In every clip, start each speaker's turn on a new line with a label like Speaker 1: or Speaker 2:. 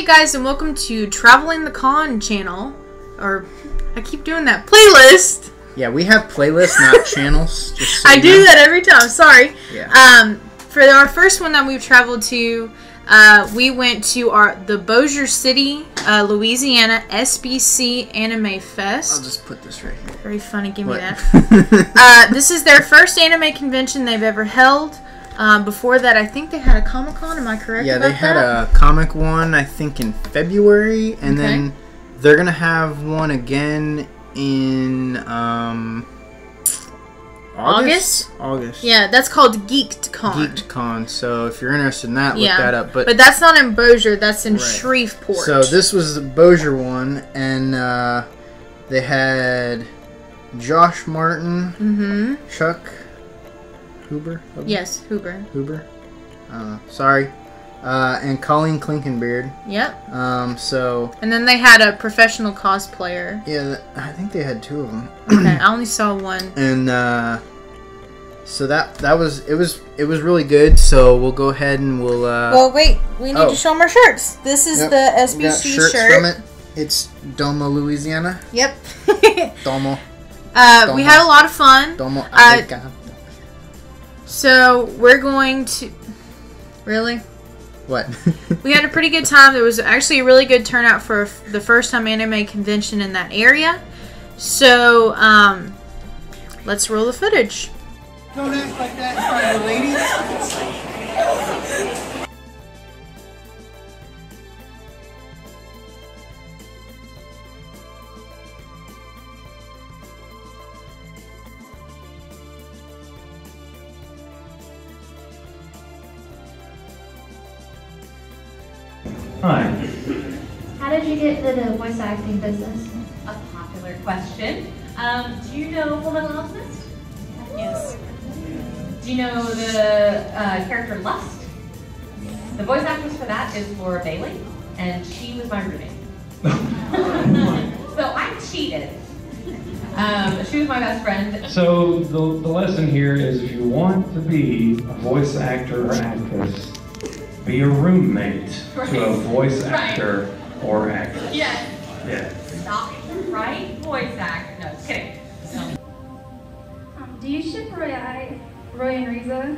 Speaker 1: Hey guys, and welcome to Travelin the Con channel, or I keep doing that, playlist.
Speaker 2: Yeah, we have playlists, not channels. Just so
Speaker 1: I do that every time. Sorry.
Speaker 2: Yeah.
Speaker 1: For our first one that we've traveled to, we went to the Bossier City, Louisiana SBC Anime Fest.
Speaker 2: I'll just put this right here.
Speaker 1: Very funny. Give me that. This is their first anime convention they've ever held. Before that, I think they had a Comic-Con. Am I correct?
Speaker 2: Yeah,
Speaker 1: about
Speaker 2: they had
Speaker 1: that?
Speaker 2: a comic one, I think, in February, and then they're gonna have one again in August.
Speaker 1: Yeah, that's called GeekedCon.
Speaker 2: GeekedCon. So if you're interested in that, look that up.
Speaker 1: But that's not in Bossier. That's in Shreveport.
Speaker 2: So this was the Bossier one, and they had Josh Martin, Chuck Huber.
Speaker 1: Yes, Huber.
Speaker 2: Sorry. And Colleen Clinkenbeard.
Speaker 1: Yep.
Speaker 2: And
Speaker 1: then they had a professional cosplayer.
Speaker 2: Yeah, I think they had two of them.
Speaker 1: Okay, I only saw one.
Speaker 2: And so that was it was really good. So we'll go ahead and we'll.
Speaker 1: Well, wait. We need to show them our shirts. This is the SBC
Speaker 2: shirts
Speaker 1: shirt.
Speaker 2: from it. It's Domo, Louisiana.
Speaker 1: Yep.
Speaker 2: Domo.
Speaker 1: We had a lot of fun.
Speaker 2: Domo.
Speaker 1: So we're going to. Really?
Speaker 2: What?
Speaker 1: We had a pretty good time. There was actually a really good turnout for the first time anime convention in that area. So, let's roll the footage.
Speaker 3: Don't act like that in front of the ladies.
Speaker 4: Hi.
Speaker 5: How did you get into the voice acting business?
Speaker 6: A popular question. Do you know Fullmetal Alchemist?
Speaker 1: Yes.
Speaker 6: Do you know the character Lust? The voice actress for that is Laura Bailey, and she was my roommate. So I cheated. She was my best friend.
Speaker 4: So the lesson here is if you want to be a voice actor or actress, be a roommate to a voice actor or actress.
Speaker 6: Yes.
Speaker 4: Yeah.
Speaker 6: Stop. Right? Voice actor. No, just kidding.
Speaker 5: Do you ship Roy and Riza?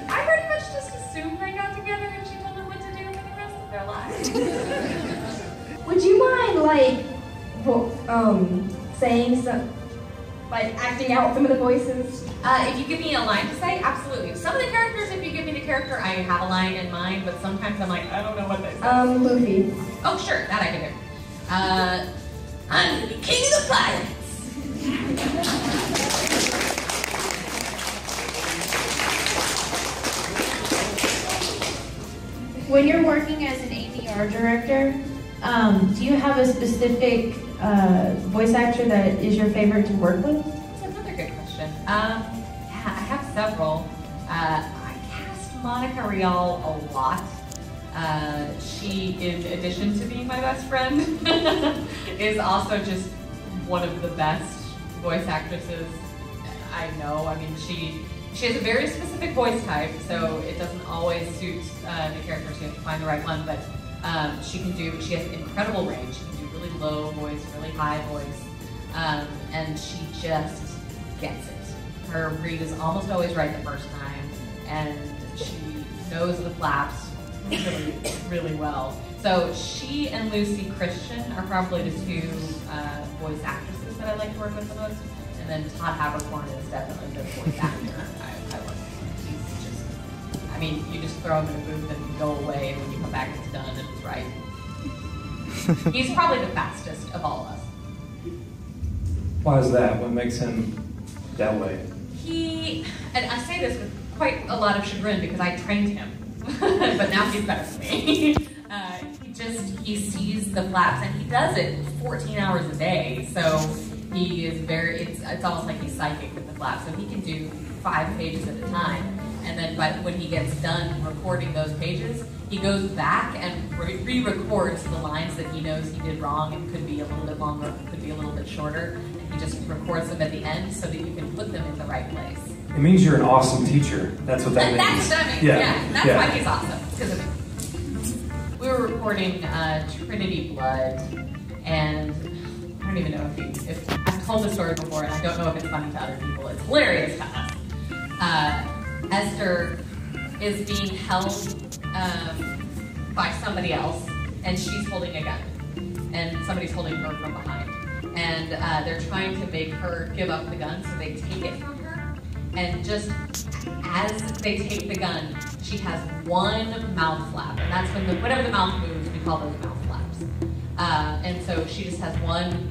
Speaker 6: I pretty much just assumed they got together and she told them what to do for the rest of their lives.
Speaker 5: Would you mind, saying some, acting out some of the voices?
Speaker 6: If you give me a line to say, absolutely. Some of the characters, if you give me the character, I have a line in mind, but sometimes I'm like, I don't know what they say.
Speaker 5: Luffy.
Speaker 6: Oh, sure, that I can do. I'm the king of the pirates.
Speaker 7: When you're working as an ADR director, do you have a specific voice actor that is your favorite to work with?
Speaker 6: That's another good question. Yeah, I have several. I cast Monica Rial a lot. She, in addition to being my best friend, is also just one of the best voice actresses I know. I mean, she has a very specific voice type, so it doesn't always suit the characters. You have to find the right one, but she has incredible range. She can do really low voice, really high voice, and she just gets it. Her read is almost always right the first time, and she knows the flaps really, really well. So she and Lucy Christian are probably the two voice actresses that I like to work with the most. And then Todd Habercorn is definitely the voice actor I work with. He's just, I mean, you just throw him in a booth and you go away, and when you come back, it's done and it's right. He's probably the fastest of all of us.
Speaker 4: Why is that? What makes him that way?
Speaker 6: And I say this with quite a lot of chagrin because I trained him, but now he's better than me. He sees the flaps and he does it 14 hours a day, so he is it's almost like he's psychic with the flaps, so he can do 5 pages at a time, and then when he gets done recording those pages, he goes back and re-records the lines that he knows he did wrong and could be a little bit longer, could be a little bit shorter, and he just records them at the end so that you can put them in the right place.
Speaker 4: It means you're an awesome teacher. That's what that means.
Speaker 6: That's what that means. Yeah. That's why he's awesome. Because we were recording Trinity Blood, and I don't even know if I've told this story before, and I don't know if it's funny to other people. It's hilarious to us. Esther is being held by somebody else, and she's holding a gun, and somebody's holding her from behind, and they're trying to make her give up the gun, so they take it from her, and just as they take the gun, she has one mouth flap, and that's when whenever the mouth moves, we call those mouth flaps. And so she just has one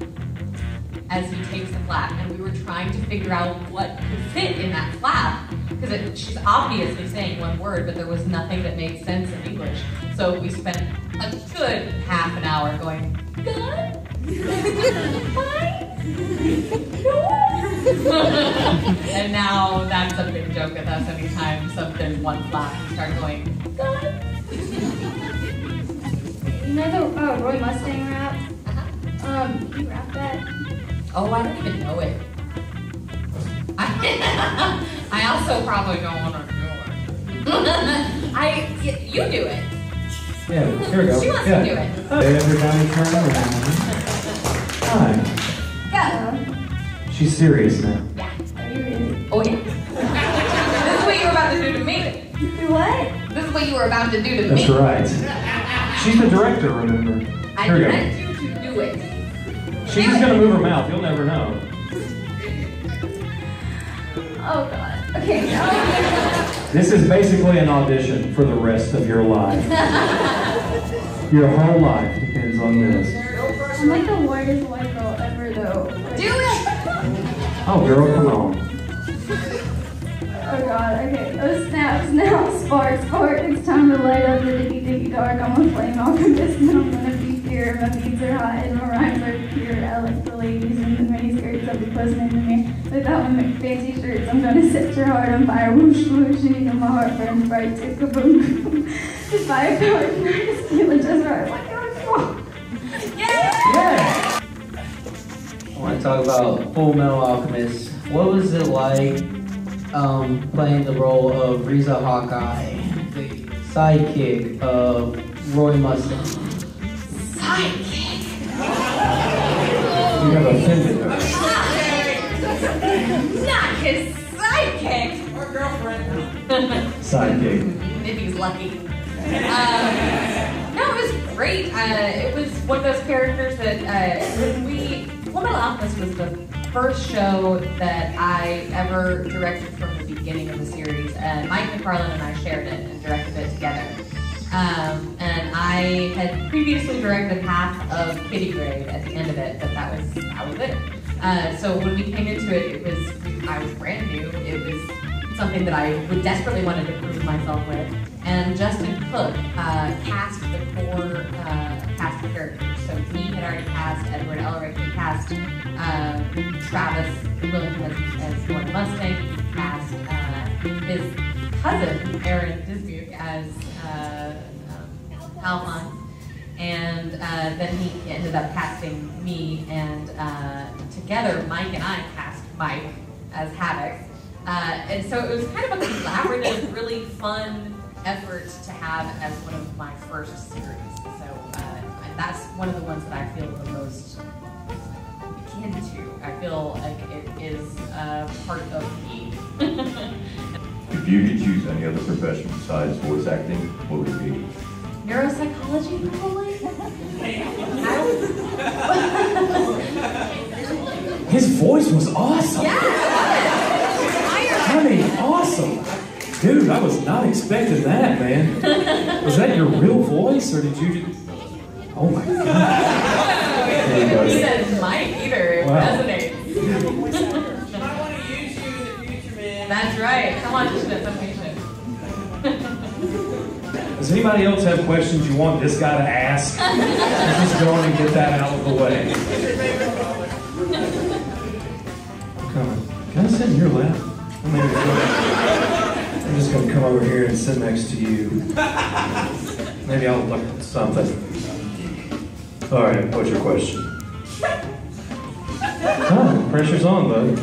Speaker 6: as he takes the flap, and we were trying to figure out what could fit in that flap, because she's obviously saying one word, but there was nothing that made sense in English. So we spent a good half an hour going, "Gun? Why? No?" And now that's a big joke with us. Anytime there's one flap, we start going, "Gun?"
Speaker 5: You know the Roy Mustang rap? Can you rap that?
Speaker 6: Oh, I don't even know it. I also probably don't want to do it. You do it.
Speaker 4: Yeah, here we go.
Speaker 6: She wants to do it.
Speaker 4: Hey, everybody turn around. Hi.
Speaker 6: Go.
Speaker 4: She's serious now.
Speaker 6: Yeah.
Speaker 5: Are you really?
Speaker 6: Oh, yeah. This is what you were about to do to me.
Speaker 5: What?
Speaker 6: This is what you were about to do to me.
Speaker 4: That's right. She's the director, remember?
Speaker 6: I
Speaker 4: Here we go.
Speaker 6: meant you to do it.
Speaker 4: She's just gonna move her mouth. You'll never know.
Speaker 5: Oh god. Okay.
Speaker 4: This is basically an audition for the rest of your life. Your whole life depends on this.
Speaker 5: I'm like the whitest white girl ever though.
Speaker 6: Do it!
Speaker 4: Oh, girl, come on.
Speaker 5: Oh god, okay. Oh snap, snap, spark, spark. It's time to light up the dicky dicky dark. I'm a flame alchemist and I'm gonna be pure. My beats are hot and my rhymes are pure. I like the ladies in the mini skirts. I'll be posting in the mirror without one of fancy shirts. I'm gonna set your heart on fire. Whoosh, whoosh, and you know my heart burns bright. Tick a boom, boom. The fire power, just feel it just right. Like, oh,
Speaker 6: Yeah!
Speaker 8: I want to talk about Full Metal Alchemist. What was it like playing the role of Riza Hawkeye, the sidekick of Roy Mustang?
Speaker 6: Sidekick!
Speaker 4: You have offended her.
Speaker 6: Not his sidekick!
Speaker 3: Or girlfriend.
Speaker 4: Sidekick.
Speaker 6: If he's lucky. No, it was great. It was one of those characters that Full Metal Alchemist was the first show that I ever directed from the beginning of the series. Mike McFarlane and I shared it and directed it together. And I had previously directed half of Kitty Grade at the end of it, but that was it. So when we came into it, I was brand new. It was something that I would desperately wanted to prove myself with. And Justin Cook cast the core cast of characters. So he had already cast Edward Elric, he cast Travis Williams as Roy Mustang, he cast his cousin, Aaron Dismuke, as A-Kon. And then he ended up casting me, and together Mike and I cast Mike as Havoc. And so it was kind of a collaborative, really fun effort to have as one of my first series. So that's one of the ones that I feel the most akin to. I feel like it is part of me.
Speaker 9: If you could choose any other profession besides voice acting, what would it be?
Speaker 6: Neuropsychology, probably?
Speaker 4: His voice was awesome.
Speaker 6: Yeah!
Speaker 4: I mean, awesome. Dude, I was not expecting that, man. Was that your real voice, or did you just... Oh my God.
Speaker 6: He said Mike either. It resonates.
Speaker 3: I want to use you in the future, man.
Speaker 6: That's right. Come on, just some patient.
Speaker 4: Does anybody else have questions you want this guy to ask? Let's just go on and get that out of the way. Come on. Can I sit in your lap? I'm just going to come over here and sit next to you. Maybe I'll look at something. All right, what's your question? Oh, pressure's on, bud.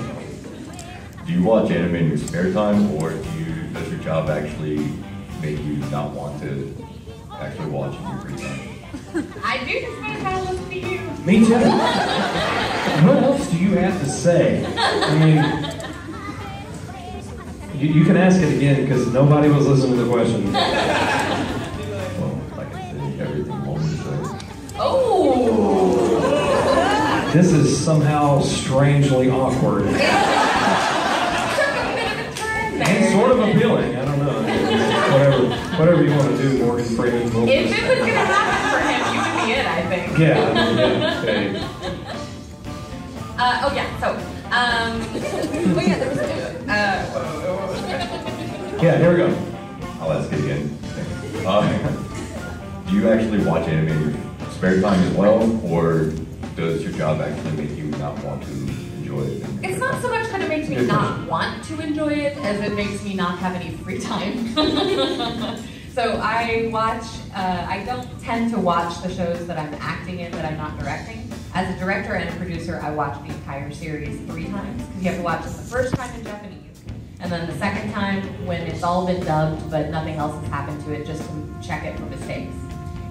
Speaker 9: Do you watch anime in your spare time, or does your job actually make you not want to actually watch in your free time?
Speaker 6: I do just want to kind of listen to you.
Speaker 4: Me too. What else do you have to say? I mean, you can ask it again because nobody was listening to the question.
Speaker 9: Well, like I said, everything woman says.
Speaker 6: Oh!
Speaker 4: This is somehow strangely awkward. And sort of appealing, I don't know. Whatever you want to do, Morgan Freeman.
Speaker 6: If it was going to happen for him, you would be it, I think.
Speaker 4: Yeah, I mean, yeah, okay.
Speaker 6: Oh yeah, so, well yeah, there was
Speaker 4: Yeah, here we go.
Speaker 9: I'll ask it again. Do you actually watch anime in your spare time as well, or does your job actually make you not want to enjoy it?
Speaker 6: It's not so much that it makes me not want to enjoy it as it makes me not have any free time. So I watch, I don't tend to watch the shows that I'm acting in that I'm not directing. As a director and a producer, I watch the entire series 3 times, because you have to watch it the first time in Japanese, and then the second time when it's all been dubbed but nothing else has happened to it, just to check it for mistakes.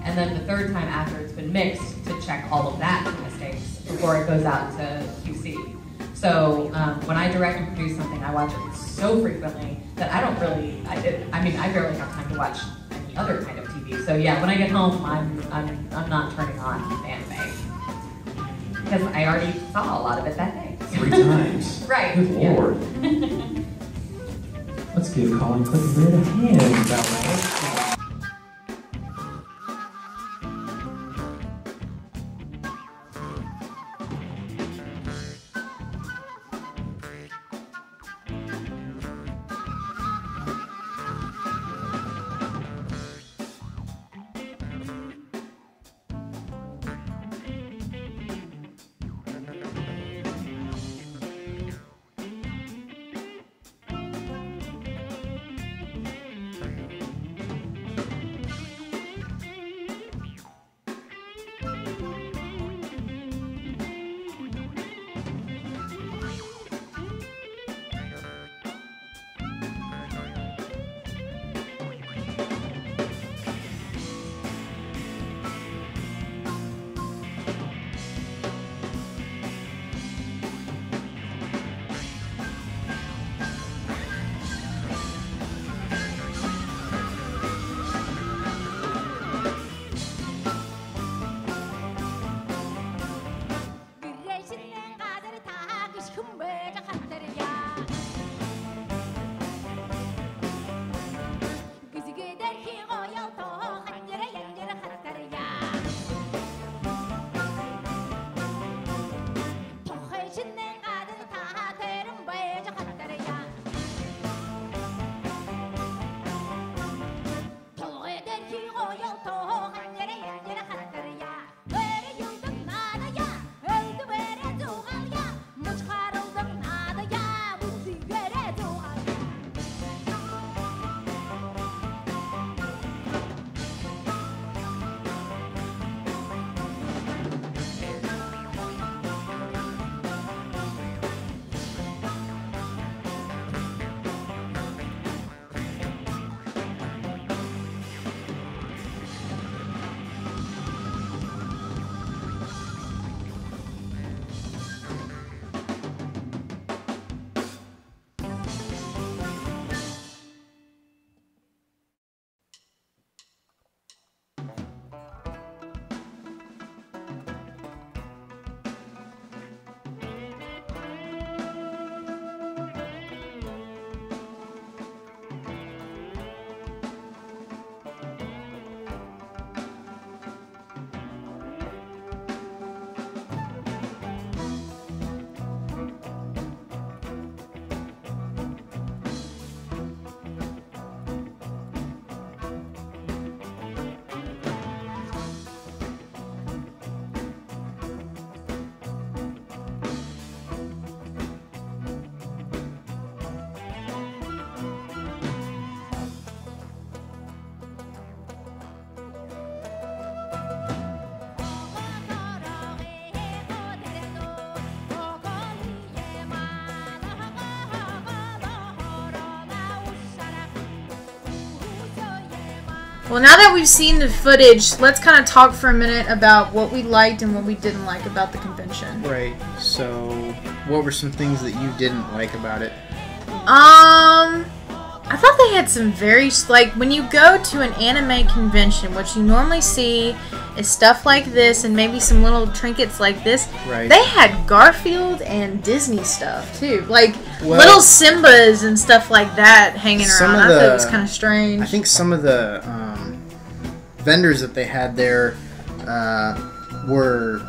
Speaker 6: And then the third time after it's been mixed to check all of that for mistakes before it goes out to QC. So when I direct and produce something, I watch it so frequently that I don't really, I barely have time to watch any other kind of TV. So yeah, when I get home, I'm not turning on anime. Because I already saw a lot of it that day.
Speaker 4: 3 times.
Speaker 6: Right.
Speaker 4: Good Lord. Let's give Colleen Clinkenbeard a hand.
Speaker 1: Well, now that we've seen the footage, let's kind of talk for a minute about what we liked and what we didn't like about the convention.
Speaker 2: Right. So, what were some things that you didn't like about it?
Speaker 1: I thought they had some very, like, when you go to an anime convention, what you normally see is stuff like this and maybe some little trinkets like this.
Speaker 2: Right.
Speaker 1: They had Garfield and Disney stuff, too. Like, little Simbas and stuff like that hanging around. I thought it was kind of strange.
Speaker 2: I think some of the vendors that they had there were,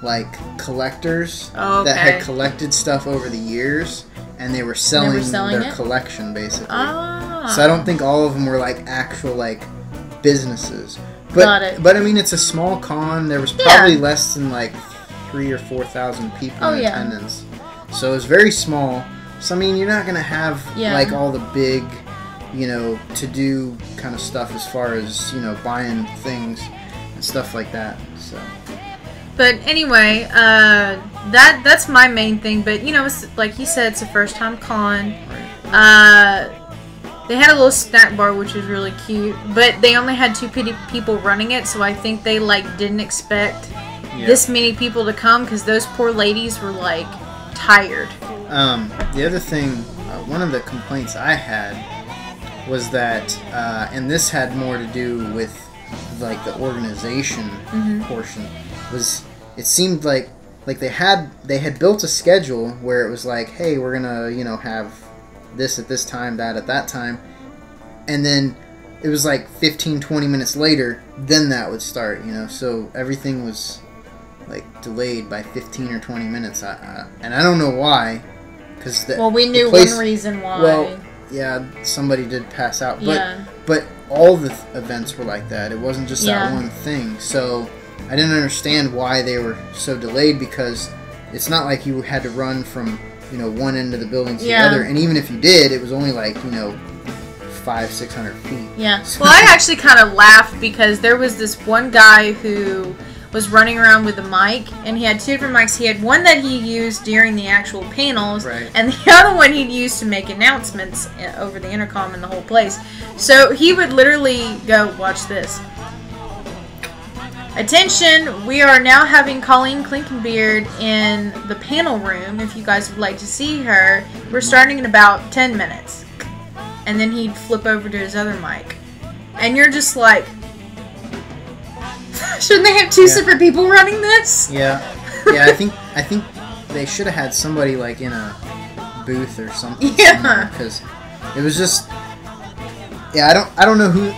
Speaker 2: like, collectors that had collected stuff over the years. And they were selling their collection, basically.
Speaker 1: Ah.
Speaker 2: So I don't think all of them were, like, actual, like, businesses. But,
Speaker 1: Got it.
Speaker 2: But, I mean, it's a small con. There was probably less than, like, 3,000 or 4,000 people in attendance. So it was very small. So, I mean, you're not going to have, like, all the big, you know, to-do kind of stuff as far as, you know, buying things and stuff like that. So...
Speaker 1: But anyway, that's my main thing. But, you know, it's, like he said, it's a first-time con. They had a little snack bar, which was really cute. But they only had 2 people running it, so I think they, like, didn't expect this many people to come because those poor ladies were, like, tired.
Speaker 2: The other thing, one of the complaints I had was that, and this had more to do with, like, the organization portion, was... It seemed like they had built a schedule where it was like, hey, we're gonna, you know, have this at this time, that at that time, and then it was like 15-20 minutes later, then that would start, you know. So everything was like delayed by 15 or 20 minutes, and I don't know why, because
Speaker 1: we knew one reason why.
Speaker 2: Well, yeah, somebody did pass out, but all the events were like that. It wasn't just that one thing, so. I didn't understand why they were so delayed because it's not like you had to run from, you know, one end of the building to the other. And even if you did, it was only like, you know, 500-600 feet.
Speaker 1: Yeah. Well, I actually kind of laughed because there was this one guy who was running around with a mic, and he had 2 different mics. He had one that he used during the actual panels, and the other one he'd use to make announcements over the intercom in the whole place. So he would literally go, watch this. Attention, we are now having Colleen Clinkenbeard in the panel room. If you guys would like to see her, we're starting in about 10 minutes. And then he'd flip over to his other mic. And you're just like, shouldn't they have 2 separate people running this?
Speaker 2: Yeah. Yeah, I think they should have had somebody like in a booth or something.
Speaker 1: Yeah.
Speaker 2: Because it was just, I don't know who,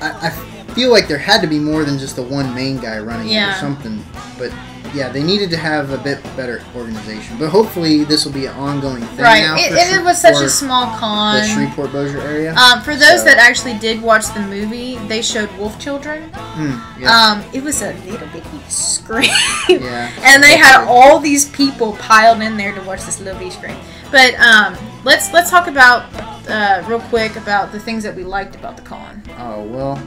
Speaker 2: I feel like there had to be more than just the one main guy running it or something, but they needed to have a bit better organization. But hopefully this will be an ongoing thing now.
Speaker 1: It was such a small con.
Speaker 2: The Shreveport-Bossier area.
Speaker 1: For those that actually did watch the movie, they showed Wolf Children. It was a little bitty screen. And they had all these people piled in there to watch this little bitty screen. But let's talk about real quick about the things that we liked about the con.
Speaker 2: Oh well.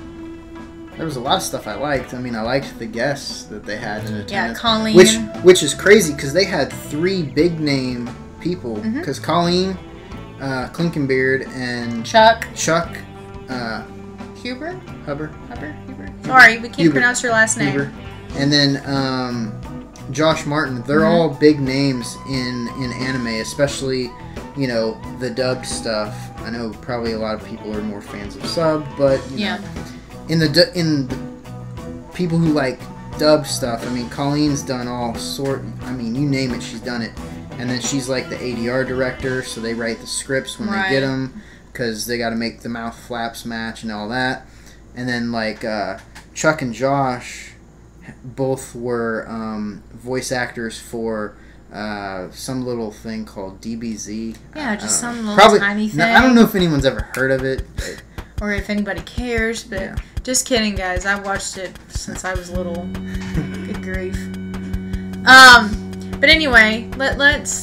Speaker 2: There was a lot of stuff I liked. I mean, I liked the guests that they had in attendance.
Speaker 1: Yeah, Colleen.
Speaker 2: Which is crazy because they had 3 big name people. Because Colleen, Clinkenbeard, and
Speaker 1: Chuck.
Speaker 2: Huber.
Speaker 1: Sorry, we can't pronounce your last name.
Speaker 2: Huber. And then Josh Martin. They're all big names in anime, especially, you know, the dubbed stuff. I know probably a lot of people are more fans of sub, but you know, in the people who like dub stuff, I mean, Colleen's done all sort. I mean, you name it, she's done it. And then she's like the ADR director, so they write the scripts when they get them because they got to make the mouth flaps match and all that. And then like Chuck and Josh, both were voice actors for some little thing called DBZ.
Speaker 1: Yeah, just some little tiny thing.
Speaker 2: I don't know if anyone's ever heard of it.
Speaker 1: Or if anybody cares, but just kidding, guys. I watched it since I was little. Good grief. But anyway, let's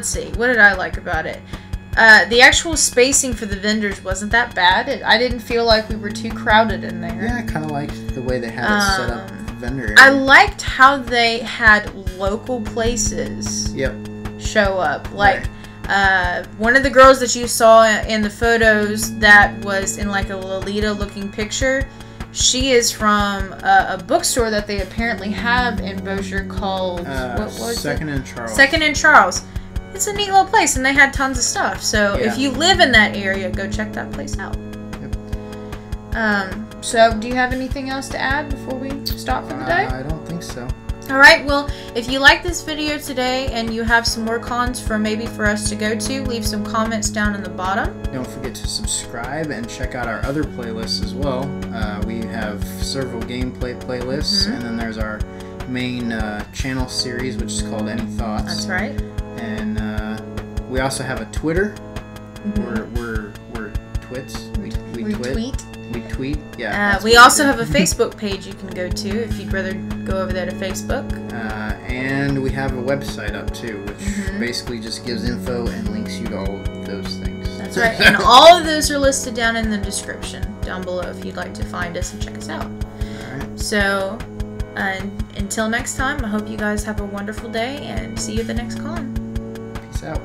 Speaker 1: see. What did I like about it? The actual spacing for the vendors wasn't that bad. I didn't feel like we were too crowded in there.
Speaker 2: Yeah, I kind of liked the way they had it set up. Vendor area.
Speaker 1: I liked how they had local places show up. Like, One of the girls that you saw in the photos that was in like a Lolita looking picture, she is from a bookstore that they apparently have in Bossier called what was
Speaker 2: Second and Charles.
Speaker 1: Second and Charles. It's a neat little place, and they had tons of stuff. So if you live in that area, go check that place out. Yep. So do you have anything else to add before we stop for the day?
Speaker 2: I don't think so.
Speaker 1: Alright, well, if you like this video today and you have some more cons for us to go to, leave some comments down in the bottom.
Speaker 2: Don't forget to subscribe and check out our other playlists as well. We have several gameplay playlists, and then there's our main channel series, which is called Any Thoughts.
Speaker 1: That's right.
Speaker 2: And we also have a Twitter. We're twits. We tweet. We tweet, yeah.
Speaker 1: We also have a Facebook page you can go to if you'd rather go over there to Facebook.
Speaker 2: And we have a website up too, which basically just gives info and links you to all of those things.
Speaker 1: That's right. And all of those are listed down in the description down below if you'd like to find us and check us out. Alright. So, until next time, I hope you guys have a wonderful day and see you at the next con.
Speaker 2: Peace out.